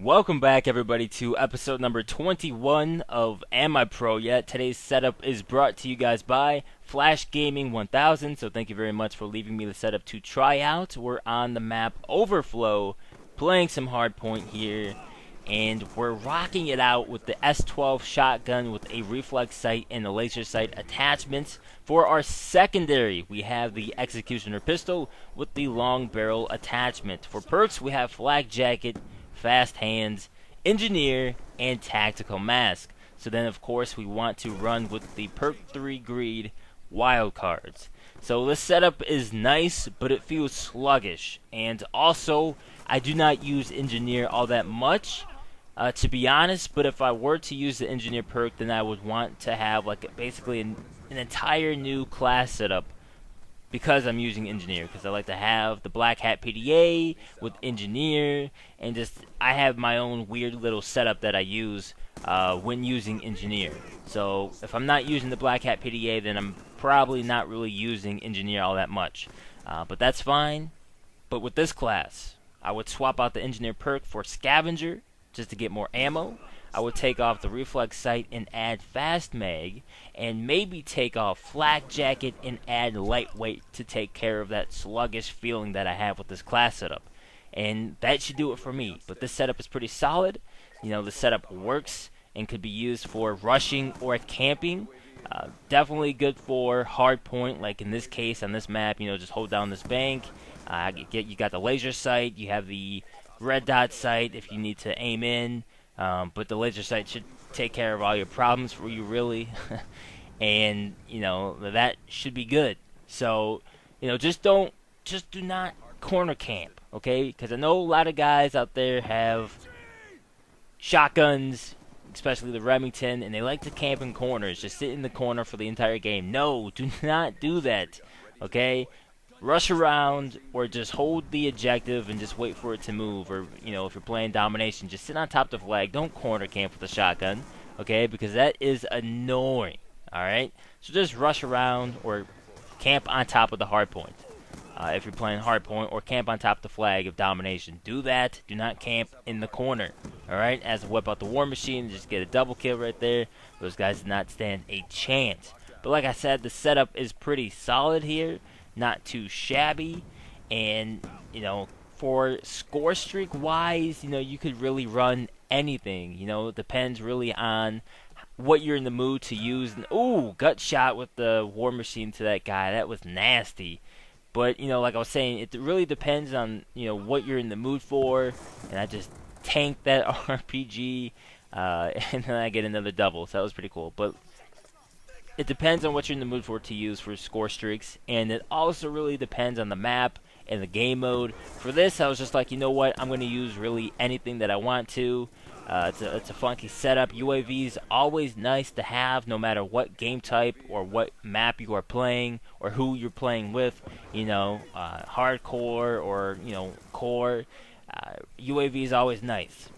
Welcome back, everybody, to episode number 21 of Am I Pro Yet? Today's setup is brought to you guys by Flash Gaming 1000, so thank you very much for leaving me the setup to try out. We're on the map Overflow, playing some hardpoint here, and we're rocking it out with the S12 shotgun with a reflex sight and a laser sight attachments. For our secondary, we have the Executioner pistol with the long barrel attachment. For perks, we have Flak Jacket, Fast Hands, Engineer, and Tactical Mask. So then, of course, we want to run with the Perk 3 Greed wildcards. So this setup is nice, but it feels sluggish. And also, I do not use Engineer all that much, to be honest. But if I were to use the Engineer perk, then I would want to have like basically an entire new class setup, because I'm using Engineer, because I like to have the Black Hat PDA with Engineer, and just I have my own weird little setup that I use when using Engineer. So if I'm not using the Black Hat PDA, then I'm probably not really using Engineer all that much. But that's fine. But with this class, I would swap out the Engineer perk for Scavenger, just to get more ammo. I would take off the reflex sight and add fast mag, and maybe take off flak jacket and add lightweight to take care of that sluggish feeling that I have with this class setup. And that should do it for me. But this setup is pretty solid. You know, the setup works and could be used for rushing or camping. Definitely good for hard point, like in this case on this map. You know, just hold down this bank. You got the laser sight. You have the red dot sight if you need to aim in. But the laser sight should take care of all your problems for you, really. And, you know, that should be good. So, you know, just do not corner camp, okay? Because I know a lot of guys out there have shotguns, especially the Remington, and they like to camp in corners, just sit in the corner for the entire game. No, do not do that, okay? Rush around, or just hold the objective and just wait for it to move. Or, you know, if you're playing domination, just sit on top of the flag. Don't corner camp with a shotgun, okay? Because that is annoying, alright? So just rush around or camp on top of the hard point. If you're playing hard point, or camp on top of the flag of domination. Do that. Do not camp in the corner, alright? As I whip out the war machine, just get a double kill right there. Those guys did not stand a chance. But like I said, the setup is pretty solid here. Not too shabby, and you know, for score streak wise, you know, you could really run anything. You know, it depends really on what you're in the mood to use. Ooh, gut shot with the war machine to that guy. That was nasty. But you know, like I was saying, it really depends on, you know, what you're in the mood for. And I just tanked that RPG, and then I get another double. So that was pretty cool. But it depends on what you're in the mood for to use for score streaks, and it also really depends on the map and the game mode. For this, I was just like, you know what, I'm going to use really anything that I want to. It's a funky setup. UAVs always nice to have, no matter what game type or what map you are playing or who you're playing with. You know, hardcore or, you know, core. UAV is always nice.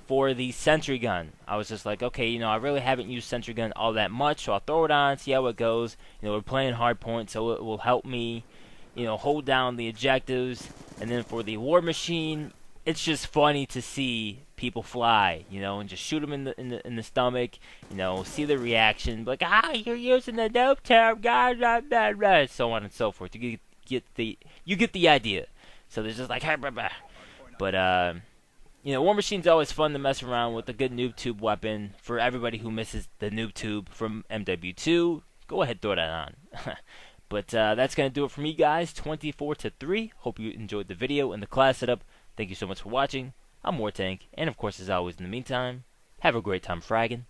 For the sentry gun, I was just like, okay, you know, I really haven't used sentry gun all that much, so I'll throw it on, see how it goes. You know, we're playing hard point, so it will help me, you know, hold down the objectives. And then for the war machine, it's just funny to see people fly, you know, and just shoot them in the stomach. You know, see the reaction, like, you're using the dope term, guys, so on and so forth. You get the idea. So there's just like, but you know, War Machine's always fun to mess around with. A good noob tube weapon for everybody who misses the noob tube from MW2. Go ahead, throw that on. But that's going to do it for me, guys. 24-3. Hope you enjoyed the video and the class setup. Thank you so much for watching. I'm Wartank, and of course, as always, in the meantime, have a great time fragging.